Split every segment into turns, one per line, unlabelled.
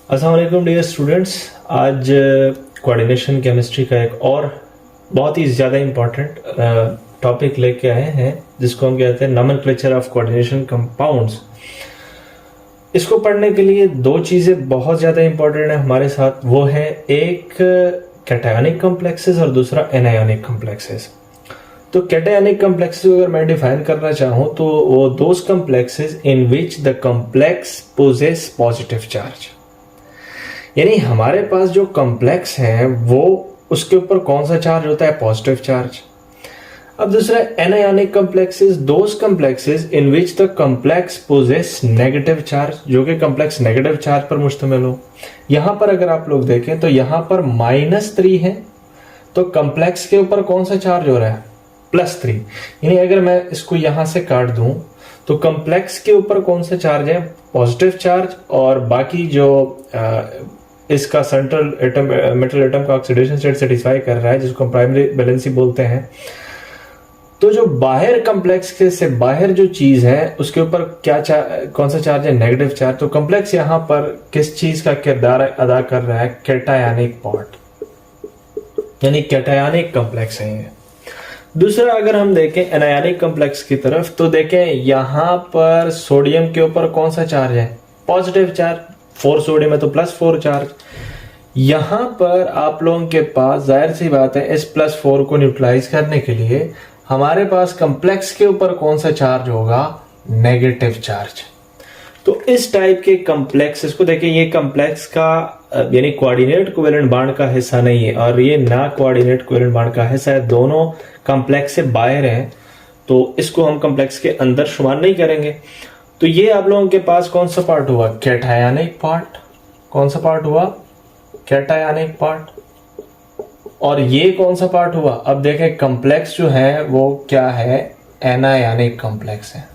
अस्सलाम वालेकुम dear students. आज कोऑर्डिनेशन केमिस्ट्री का एक और बहुत ही ज़्यादा इम्पॉर्टेंट टॉपिक लेके आए हैं जिसको हम कहते हैं नोमेनक्लेचर ऑफ कोऑर्डिनेशन कंपाउंड्स। इसको पढ़ने के लिए दो चीज़ें बहुत ज़्यादा इम्पॉर्टेंट है हमारे साथ, वो है एक कैटायनिक कॉम्प्लेक्सेस और दूसरा एनायनिक कॉम्प्लेक्सेस। तो कैटायनिक कॉम्प्लेक्सेस अगर मैं डिफाइन करना चाहूँ तो वो those complexes in which the complex possess positive charge, यानी हमारे पास जो कॉम्प्लेक्स है वो उसके ऊपर कौन सा चार्ज होता है, पॉजिटिव चार्ज। अब दूसरा anionic complexes, those complexes in which the complex possess negative charge, जो कि कॉम्प्लेक्स नेगेटिव चार्ज पर मुश्तमिल हो। यहां पर अगर आप लोग देखें तो यहां पर -3 है, तो कॉम्प्लेक्स के ऊपर कौन सा चार्ज हो रहा है, +3। यानी अगर मैं इसको यहां से काट दूं तो कॉम्प्लेक्स के ऊपर कौन सा चार्ज है, पॉजिटिव चार्ज, और बाकी जो इसका सेंट्रल एटम मेटल एटम का ऑक्सीडेशन स्टेट सेटिस्फाई कर रहा है जिसको हम प्राइमरी वैलेंसी बोलते हैं। तो जो बाहर कॉम्प्लेक्स के से बाहर जो चीज है उसके ऊपर कौन सा चार्ज है, नेगेटिव चार्ज। तो कॉम्प्लेक्स यहां पर किस चीज का किरदार अदा कर रहा है, कैटायनिक पार्ट, यानी कैटायनिक कॉम्प्लेक्स है ये। दूसरा अगर हम देखें एनायनिक कॉम्प्लेक्स की तरफ तो देखें यहां पर सोडियम के ऊपर कौन सा चार्ज है, पॉजिटिव चार्ज, 4 सोडियम है तो +4 चार्ज। यहां पर आप लोगों के पास जाहिर सी बात है इस +4 को न्यूट्रलाइज करने के लिए हमारे पास कॉम्प्लेक्स के ऊपर कौन सा चार्ज होगा, नेगेटिव चार्ज। तो इस टाइप के कॉम्प्लेक्स को देखिए, ये कॉम्प्लेक्स का यानी कोऑर्डिनेट कोवेलेंट बॉन्ड का हिस्सा नहीं है और ये ना कोऑर्डिनेट कोवेलेंट बॉन्ड का हिस्सा है, दोनों कॉम्प्लेक्स से बाहर हैं, तो इसको हम कॉम्प्लेक्स के अंदर शुमार नहीं करेंगे। तो ये आप लोगों के पास कौन सा पार्ट हुआ, कैटायनिक पार्ट। कौन सा पार्ट हुआ, कैटायनिक पार्ट। और ये कौन सा पार्ट हुआ, अब देखें कॉम्प्लेक्स जो है वो क्या है, एनायनिक कॉम्प्लेक्स है।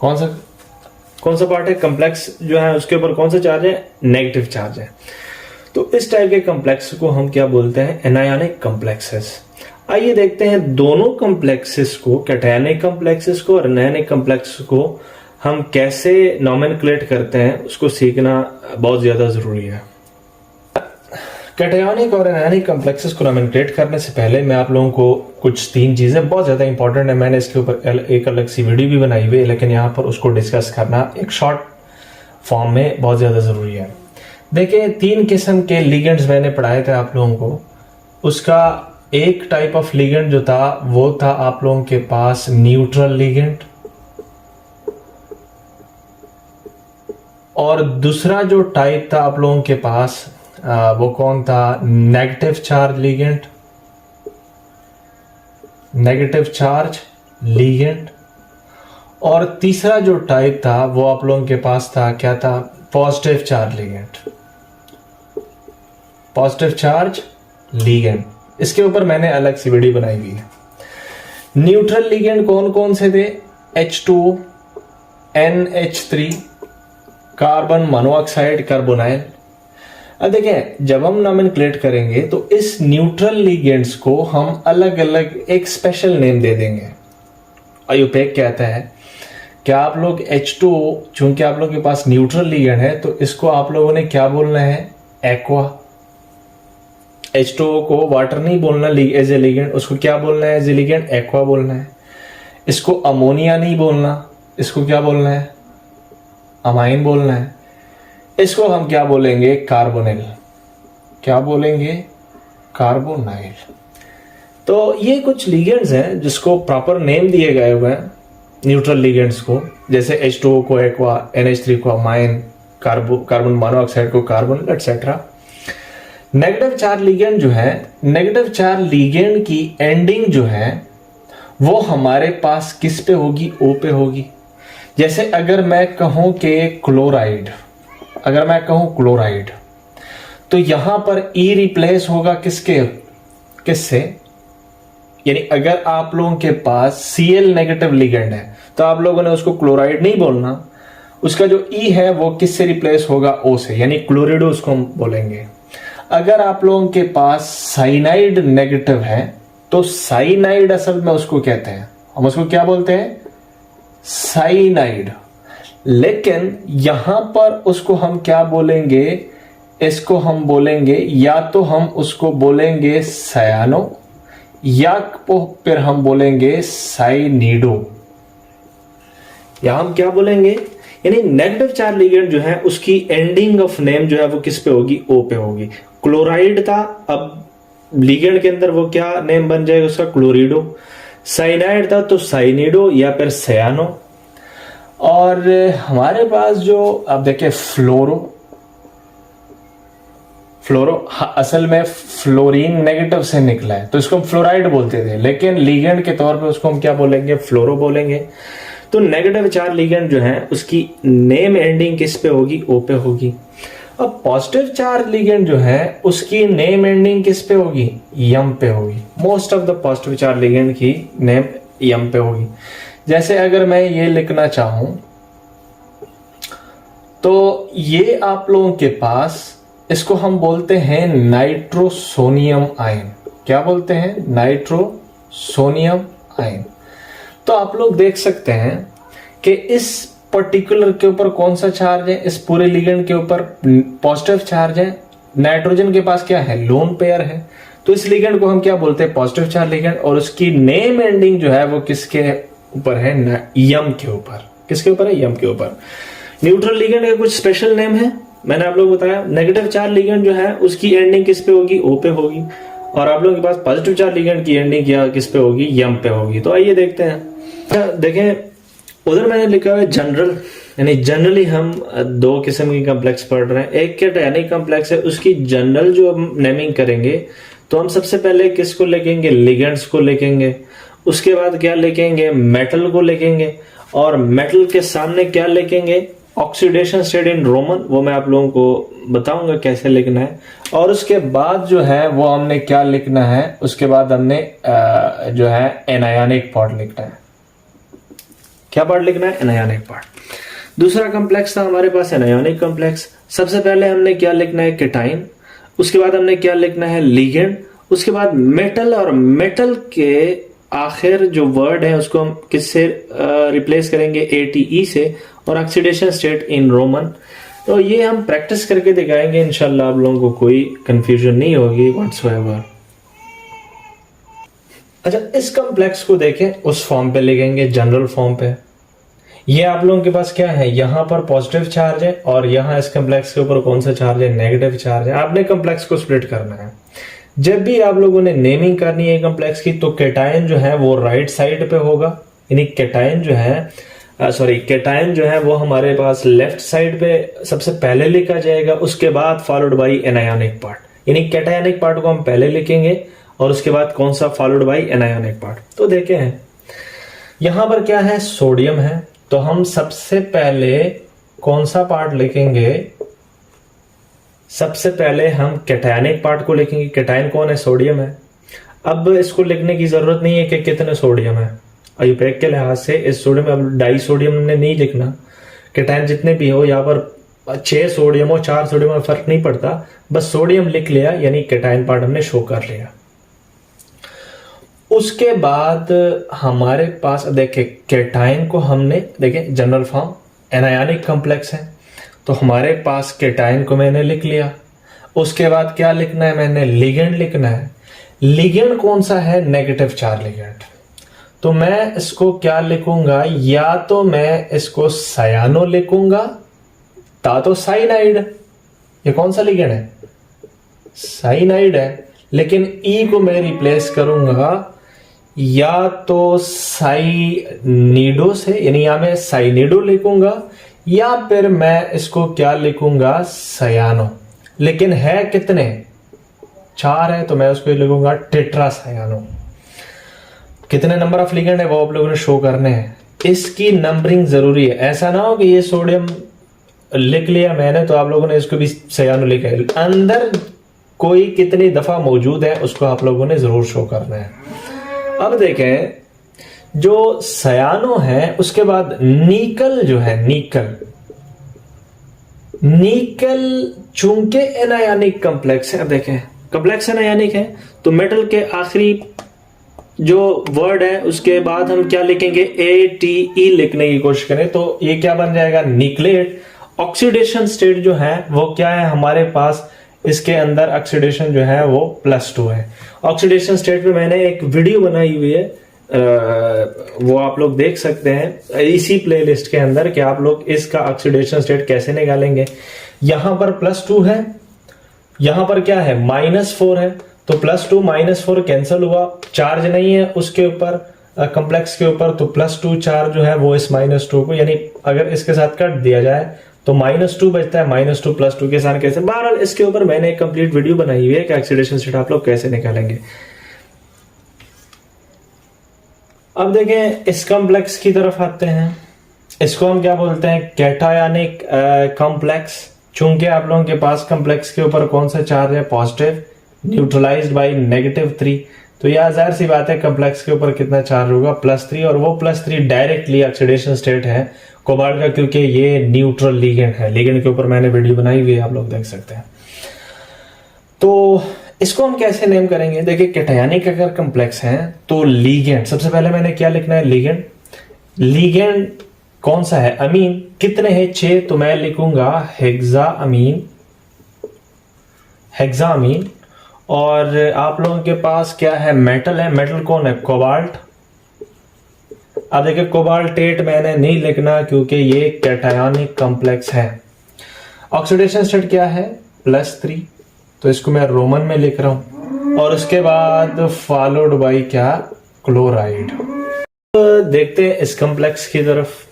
कौन सा पार्ट है, कॉम्प्लेक्स जो है उसके ऊपर कौन सा चार्ज है, नेगेटिव चार्ज है। तो इस टाइप के कॉम्प्लेक्स को हम क्या बोलते हैं, एनायनिक कॉम्प्लेक्सेस। आइए देखते हैं दोनों कॉम्प्लेक्सेस को, कैटायनिक कॉम्प्लेक्सेस को और एनायनिक कॉम्प्लेक्स को हम कैसे नोमेनक्लेट करते हैं, उसको सीखना बहुत ज्यादा जरूरी है। कैटायनिक और एनायनिक कॉम्प्लेक्सेस को नोमेनक्लेट करने से पहले मैं आप लोगों को कुछ 3 चीजें बहुत ज्यादा इंपॉर्टेंट है, मैंने इसके ऊपर एक अलग सी वीडियो भी बनाई हुई है, लेकिन यहाँ पर उसको डिस्कस करना एक शॉर्ट फॉर्म में बहुत ज्यादा जरूरी है। देखिए 3 किस्म के लिगेंड्स मैंने पढ़ाए थे आप लोगों को। उसका एक टाइप ऑफ लिगेंड जो था वो था आप लोगों के पास न्यूट्रल लिगेंड, और दूसरा जो टाइप था आप लोगों के पास वो कौन था, negative charge ligand, negative charge ligand. और तीसरा जो टाइप था वो आप लोगों के पास था, क्या था, positive charge ligand, positive charge ligand. इसके ऊपर मैंने अलग सी वीडियो बनाई हुई है। न्यूट्रल लिगेंड कौन कौन से थे, H2O, NH3, carbon monoxide, carbonyl. अब देखें जब हम नोमेनक्लेट करेंगे तो इस न्यूट्रल लिगेंड्स को हम अलग अलग एक स्पेशल नेम दे देंगे। आईयूपैक कहता है कि आप लोग H2O, चूंकि आप लोगों के पास न्यूट्रल लिगेंड है तो इसको आप लोगों ने क्या बोलना है, एक्वा। H2O को वाटर नहीं बोलना एज ए लिगेंड, उसको क्या बोलना है एज ए लिगेंड, एक्वा बोलना है। इसको अमोनिया नहीं बोलना, इसको क्या बोलना है, अमाइन बोलना है। इसको हम क्या बोलेंगे, कार्बोनिल। क्या बोलेंगे, कार्बोनाइल। तो ये कुछ लिगेंड्स हैं जिसको प्रॉपर नेम दिए गए हुए हैं न्यूट्रल लिगेंड्स को, जैसे H2O को एक्वा, NH3 को अमाइन, कार्बन मोनोऑक्साइड को carbonyl, etcetera. Negative charge ligand जो है, नेगेटिव चार्ज लिगेंड की एंडिंग जो है वो हमारे पास किस पे होगी, O पे होगी। जैसे अगर मैं कहूं कि क्लोराइड, अगर मैं कहूं क्लोराइड, तो यहां पर E रिप्लेस होगा किससे, यानी अगर आप लोगों के पास Cl नेगेटिव लिगेंड है तो आप लोगों ने उसको क्लोराइड नहीं बोलना, उसका जो E है वो किससे रिप्लेस होगा, O से, यानी क्लोरिडो उसको हम बोलेंगे। अगर आप लोगों के पास साइनाइड नेगेटिव है तो साइनाइड असल में उसको कहते हैं, हम उसको क्या बोलते हैं, साइनाइड। लेकिन यहां पर उसको हम क्या बोलेंगे, इसको हम बोलेंगे, या तो हम उसको बोलेंगे सायानो, या फिर हम बोलेंगे साइनिडो। या हम क्या बोलेंगे, यानी नेगेटिव चार्ज लिगेंड जो है उसकी एंडिंग ऑफ नेम जो है वो किस पे होगी, ओ पे होगी। क्लोराइड था, अब लिगेंड के अंदर वो क्या नेम बन जाएगा उसका, क्लोरिडो। साइनाइड था तो साइनिडो या फिर सयानो। और हमारे पास जो अब देखिए फ्लोरो असल में फ्लोरीन नेगेटिव से निकला है तो इसको हम फ्लोराइड बोलते थे, लेकिन लिगेंड के तौर पे उसको हम क्या बोलेंगे, फ्लोरो बोलेंगे। तो नेगेटिव चार्ज लिगेंड जो है उसकी नेम एंडिंग किस पे होगी, ओ पे होगी। अब पॉजिटिव चार्ज लिगेंड जो है उसकी नेम एंडिंग किस पे होगी, यम पे होगी। Most of the positive charge ligand की नेम यम पे होगी। जैसे अगर मैं ये लिखना चाहूं तो ये आप लोगों के पास, इसको हम बोलते हैं नाइट्रोसोनियम आयन। क्या बोलते हैं, नाइट्रोसोनियम आयन। तो आप लोग देख सकते हैं कि इस पर्टिकुलर के ऊपर कौन सा चार्ज है, इस पूरे लिगेंड के ऊपर पॉजिटिव चार्ज है। नाइट्रोजन के पास क्या है, लोन पेयर है, तो इस लिगेंड को हम क्या बोलते हैं, पॉजिटिव चार्ज लिगेंड। और उसकी नेम एंडिंग जो है वो किसके ऊपर है, यम के ऊपर। किसके ऊपर है, यम के ऊपर। न्यूट्रल लिगेंड का कुछ स्पेशल नेम है, मैंने आप लोगों को बताया। नेगेटिव चार्ज लिगेंड जो है उसकी एंडिंग किस पे होगी, ओ पे होगी। और आप लोगों के पास पॉजिटिव चार्ज लिगेंड की एंडिंग क्या किस पे होगी, यम पे होगी। तो आइए देखते हैं। देखें उधर मैंने लिखा हुआ है जनरल, यानी जनरली हम दो किस्म की कॉम्प्लेक्स पढ़ रहे हैं। एक कैटायनिक कॉम्प्लेक्स है, उसकी जनरल जो हम नेमिंग करेंगे तो हम सबसे पहले किसको लिखेंगे, लिगेंड्स को लिखेंगे। उसके बाद क्या लिखेंगे, मेटल को लिखेंगे। और मेटल के सामने क्या लिखेंगे, ऑक्सीडेशन स्टेट इन रोमन, वो मैं आप लोगों को बताऊंगा कैसे लिखना है। और उसके बाद जो है वो हमने क्या लिखना है, उसके बाद हमने जो है एनायनिक पार्ट लिखना है। क्या पार्ट लिखना है, एनायनिक पार्ट। दूसरा कॉम्प्लेक्स था हमारे पास एनायनिक कॉम्प्लेक्स। सबसे पहले हमने क्या लिखना है, केटाइन। उसके बाद हमने क्या लिखना है, लिगेंड। उसके बाद मेटल, और मेटल के आखिर जो वर्ड है उसको हम किससे रिप्लेस करेंगे, ATE से, और ऑक्सीडेशन स्टेट इन रोमन। तो ये हम प्रैक्टिस करके दिखाएंगे, इंशाल्लाह आप लोगों को कोई कंफ्यूजन नहीं होगी व्हाट्सएवर। अच्छा, इस कॉम्प्लेक्स को देखें, उस फॉर्म पे लिखेंगे, जनरल फॉर्म पे। ये आप लोगों के पास क्या है, यहां पर पॉजिटिव चार्ज है और यहां इस कॉम्प्लेक्स के ऊपर कौन सा चार्ज है, नेगेटिव चार्ज है। आपने कॉम्प्लेक्स को स्प्लिट करना है। जब भी आप लोगों ने नेमिंग करनी है कॉम्प्लेक्स की तो केटायन जो है वो राइट साइड पे होगा, यानी केटायन जो है केटायन जो है वो हमारे पास लेफ्ट साइड पे सबसे पहले लिखा जाएगा। उसके बाद फॉलोड बाई एनायनिक पार्ट, यानी कैटायनिक पार्ट को हम पहले लिखेंगे और उसके बाद कौन सा, फॉलोड बाई एनायनिक पार्ट। तो देखे हैं यहां पर क्या है, सोडियम है, तो हम सबसे पहले कौन सा पार्ट लिखेंगे, सबसे पहले हम कैटायनिक पार्ट को लिखेंगे। कैटायन कौन है, सोडियम है। अब इसको लिखने की जरूरत नहीं है कि कितने सोडियम है, आयुपैक के लिहाज से इस सोडियम, अब डाई सोडियम ने नहीं लिखना। कैटायन जितने भी हो, यहाँ पर 6 सोडियम हो 4 सोडियम में फर्क नहीं पड़ता, बस सोडियम लिख लिया, यानी कैटायन पार्ट हमने शो कर लिया। उसके बाद हमारे पास देखे कैटायन को हमने देखे जनरल फॉर्म, एनायनिक कॉम्प्लेक्स है, तो हमारे पास कैटायन को मैंने लिख लिया। उसके बाद क्या लिखना है, मैंने लिगेंड लिखना है। लिगेंड कौन सा है, नेगेटिव चार्ज लिगेंड। तो मैं इसको क्या लिखूंगा, या तो मैं इसको सायानो लिखूंगा, ता तो साइनाइड। ये कौन सा लिगेंड है, साइनाइड है, लेकिन ई को मैं रिप्लेस करूंगा या तो साइनिडो से, यानी यहां मैं साइनिडो लिखूंगा, या फिर मैं इसको क्या लिखूंगा, सयानो। लेकिन है कितने, 4 है, तो मैं उसको लिखूंगा टेट्रासायानो। कितने नंबर ऑफ लिगेंड है वो आप लोगों ने शो करने हैं, इसकी नंबरिंग जरूरी है। ऐसा ना हो कि ये सोडियम लिख लिया मैंने तो आप लोगों ने इसको भी सयानो लिखा है, अंदर कोई कितनी दफा मौजूद है उसको आप लोगों ने जरूर शो करना है। अब देखें, जो सयानो है उसके बाद निकल जो है, निकल चूंकि एनायनिक कॉम्प्लेक्स है। अब देखें कॉम्प्लेक्स एनायनिक है तो मेटल के आखिरी जो वर्ड है उसके बाद हम क्या लिखेंगे, ATE लिखने की कोशिश करें तो ये क्या बन जाएगा, निकलेट। ऑक्सीडेशन स्टेट जो है वो क्या है हमारे पास, इसके अंदर ऑक्सीडेशन जो है वो +2 है। ऑक्सीडेशन स्टेट पे मैंने एक वीडियो बनाई हुई है, वो आप लोग देख सकते हैं इसी प्लेलिस्ट के अंदर कि आप लोग इसका ऑक्सीडेशन स्टेट कैसे निकालेंगे। यहां पर +2 है, यहां पर क्या है -4 है, तो +2 -4 कैंसिल हुआ, चार्ज नहीं है उसके ऊपर कॉम्प्लेक्स के ऊपर, तो +2 चार्ज जो है वो इस -2 को, यानी अगर इसके साथ कट दिया जाए तो -2 बचता है, -2 +2 के साथ कैसे। बहरहाल इसके ऊपर मैंने एक कंप्लीट वीडियो बनाई हुई है कि ऑक्सीडेशन स्टेट आप लोग कैसे निकालेंगे। अब देखें इस कॉम्प्लेक्स की तरफ आते हैं, इसको हम क्या बोलते हैं, कैटायनिक कॉम्प्लेक्स। चूंकि आप लोगों के पास कॉम्प्लेक्स के ऊपर कौन सा चार्ज है, पॉजिटिव, न्यूट्रलाइज्ड बाय -3, तो यह जाहिर सी बात है कॉम्प्लेक्स के ऊपर कितना चार्ज होगा, +3, और वो +3 डायरेक्टली ऑक्सीडेशन स्टेट है कोबाल्ट का, क्योंकि ये न्यूट्रल लिगेंड है। लिगेंड के ऊपर मैंने वीडियो बनाई हुई है, आप लोग देख सकते हैं। तो इसको हम कैसे नेम करेंगे, देखिए कैटायनिक अगर कॉम्प्लेक्स है तो लिगेंड, सबसे पहले मैंने क्या लिखना है, लिगेंड। लिगेंड कौन सा है, अमीन, कितने हैं 6, तो मैं लिखूंगा हेक्साअमीन, हेक्साअमीन। और आप लोगों के पास क्या है, मेटल है, मेटल कौन है, कोबाल्ट। अब देखिए कोबाल्टेट मैंने नहीं लिखना क्योंकि ये कैटायनिक कॉम्प्लेक्स है। ऑक्सीडेशन स्टेट क्या है, +3, तो इसको मैं रोमन में लिख रहा हूं, और उसके बाद फॉलोड बाय क्या, क्लोराइड। तो देखते हैं इस कॉम्प्लेक्स की तरफ।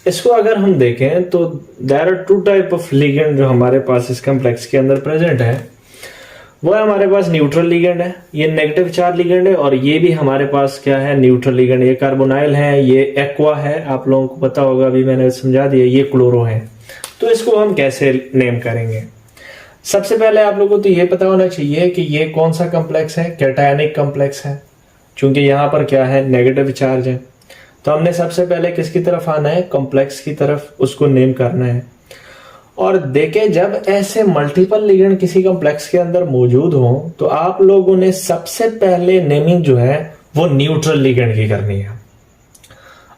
इसको अगर हम देखें तो there are 2 type of ligand जो हमारे पास इस कॉम्प्लेक्स के अंदर प्रेजेंट है। वो है हमारे पास न्यूट्रल लिगेंड है, ये नेगेटिव चार्ज लिगेंड है, और ये भी हमारे पास क्या है, न्यूट्रल लिगेंड। ये कार्बोनाइल है, ये एक्वा है, आप लोगों को पता होगा, अभी मैंने समझा दिया, ये क्लोरो है। तो इसको हम कैसे नेम करेंगे, सबसे पहले आप लोगों को तो ये पता होना चाहिए कि ये कौन सा कॉम्प्लेक्स है, कैटायनिक कॉम्प्लेक्स है, क्योंकि यहां पर क्या है, नेगेटिव चार्ज है। तो हमने सबसे पहले किसकी तरफ आना है, कॉम्प्लेक्स की तरफ, उसको नेम करना है। और देखें जब ऐसे मल्टीपल लिगेंड किसी कॉम्प्लेक्स के अंदर मौजूद हो तो आप लोगों ने सबसे पहले नेमिंग जो है वो न्यूट्रल लिगेंड की करनी है।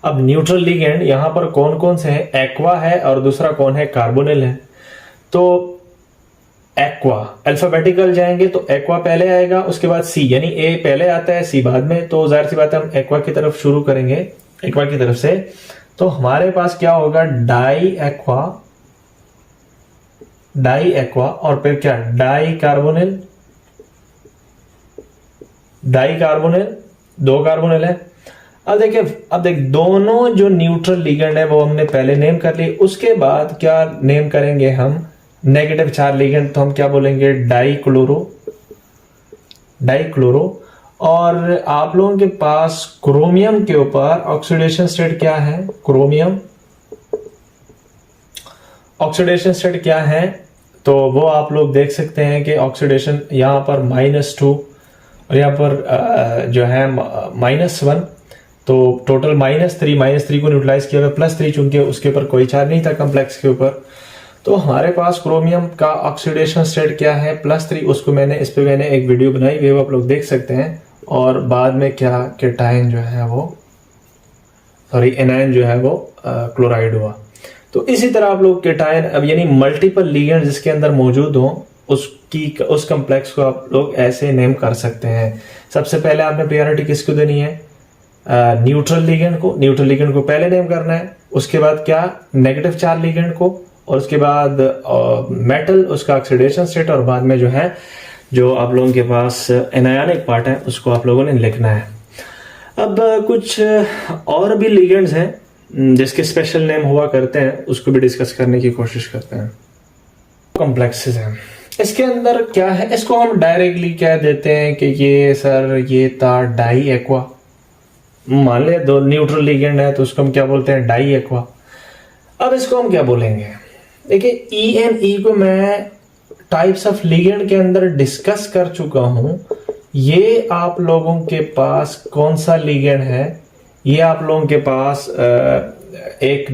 अब न्यूट्रल लिगेंड यहां पर कौन कौन से हैं, एक्वा है और दूसरा कौन है, कार्बोनिल है। तो एक्वा अल्फाबेटिकल जाएंगे तो एक्वा पहले आएगा, उसके बाद सी, यानी ए पहले आता है, सी बाद में। तो जाहिर सी बात है हम एक्वा की तरफ शुरू करेंगे, एक्वा की तरफ से। तो हमारे पास क्या होगा, डाई एक्वा, और फिर क्या, डाई कार्बोनिल, 2 कार्बोनिल है। अब देख दोनों जो न्यूट्रल लिगेंड है वो हमने पहले नेम कर ली। उसके बाद क्या नेम करेंगे हम, नेगेटिव चार्ज लिगेंड, तो हम क्या बोलेंगे, डाई क्लोरो। और आप लोगों के पास क्रोमियम के ऊपर ऑक्सीडेशन स्टेट क्या है, क्रोमियम ऑक्सीडेशन स्टेट क्या है, तो वो आप लोग देख सकते हैं कि ऑक्सीडेशन यहां पर -2 और यहां पर जो है -1, तो टोटल -3 को न्यूट्रलाइज किया गया, +3 चूंकि उसके ऊपर कोई चार्ज नहीं था कॉम्प्लेक्स के ऊपर। तो हमारे पास क्रोमियम का ऑक्सीडेशन स्टेट क्या है, +3। उसको मैंने इस पे मैंने एक वीडियो बनाई हुई है, वो आप लोग देख सकते हैं। और बाद में क्या, कैटायन जो है वो, सॉरी एनायन जो है वो क्लोराइड हुआ। तो इसी तरह आप लोग कैटायन, अब यानी मल्टीपल लिगेंड जिसके अंदर मौजूद हो उस कॉम्प्लेक्स को आप लोग ऐसे नेम कर सकते हैं। सबसे पहले आपने प्रायोरिटी किसको देनी है, न्यूट्रल लिगेंड को पहले नेम करना है। उसके बाद क्या, नेगेटिव चार्ज लिगेंड को, और उसके बाद मेटल, उसका ऑक्सीडेशन स्टेट, और बाद में जो है जो आप लोगों के पास एनायनिक पार्ट है उसको आप लोगों ने लिखना है। अब कुछ और भी लिगेंड्स हैं जिसके स्पेशल नेम हुआ करते हैं, उसको भी डिस्कस करने की कोशिश करते हैं। कॉम्प्लेक्सेस हैं, इसके अंदर क्या है, इसको हम डायरेक्टली कह देते हैं कि ये सर ये था डाई एक्वा। मान ले 2 न्यूट्रल लिगेंड है तो उसको हम क्या बोलते हैं, डाई एक्वा। अब इसको हम क्या बोलेंगे, देखिए ENE को मैं टाइप्स ऑफ लिगेंड के अंदर डिस्कस कर चुका हूं। ये आप लोगों के पास कौन सा लिगेंड है, ये आप लोगों के पास एक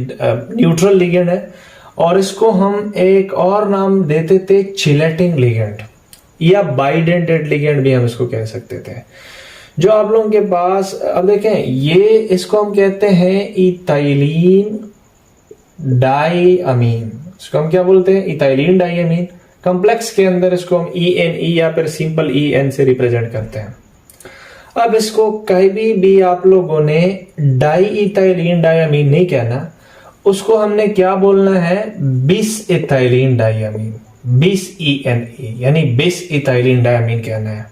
न्यूट्रल लिगेंड है, और इसको हम एक और नाम देते थे चिलेटिंग लिगेंड, या बाइडेंटेड लिगेंड भी हम इसको कह सकते थे। जो आप लोगों के पास, अब देखें ये, इसको हम कहते हैं इथाइलिन डाईअमीन। इसको हम क्या बोलते हैं, इथाइलिन डाइमीन। कॉम्प्लेक्स के अंदर इसको हम ENE या फिर सिंपल EN से रिप्रेजेंट करते हैं। अब इसको कहीं भी आप लोगों ने डाई इथाइलिन डाइमीन नहीं कहना, उसको हमने क्या बोलना है, बिस इथाइलिन डाइमीन, बिस ENE यानी बिस इथाइलिन डाइमीन कहना है।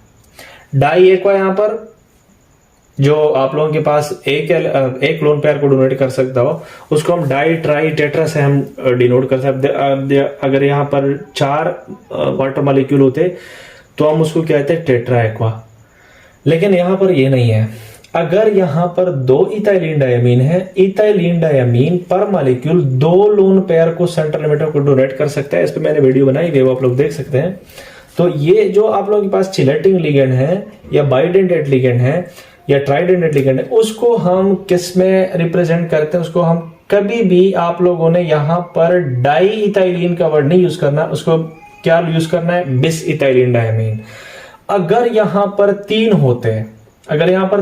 डाई एक बार यहां पर जो आप लोगों के पास एक लोन पेयर को डोनेट कर सकता हो, उसको हम डाई ट्राई टेट्रा से हम डिनोट कर सकते हैं। अगर यहाँ पर 4 वाटर मॉलिक्यूल होते तो हम उसको कहते हैं टेट्रा एक्वा, लेकिन यहाँ पर ये नहीं है। अगर यहाँ पर 2 इथाइलिन डाइमीन है, इथाइलिन डाइमीन पर मॉलिक्यूल 2 लोन पेयर को सेंट्रल लिमिटर को डोनेट कर सकता है। इस पर मैंने वीडियो बनाई है, वो आप लोग देख सकते हैं। तो ये जो आप लोगों के पास चिलेटिंग लिगेंड है या बाइडेंटेट लिगेंड है या ट्राइडेंटेट लिगेंड है, उसको हम किस में रिप्रेजेंट करते हैं, उसको हम कभी भी आप लोगों ने यहां पर डाई इथाइलिन का वर्ड नहीं यूज करना, उसको क्या यूज करना है, बिस इथाइलिन डाइमीन। अगर यहां पर 3 होते, अगर यहां पर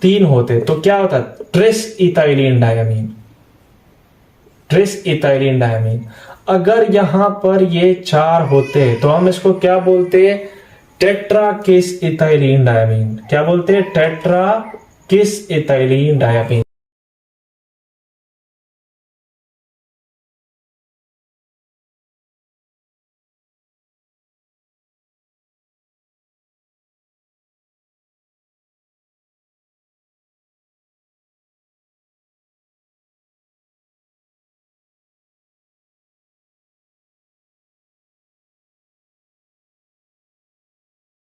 तीन होते तो क्या होता, tris ethylene diamine, tris ethylene diamine. अगर यहां पर ये 4 होते तो हम इसको क्या बोलते हैं, टेट्रा किस इथाइलिन डाइमीन। क्या बोलते हैं, टेट्रा किस इथाइलिन डाइमीन।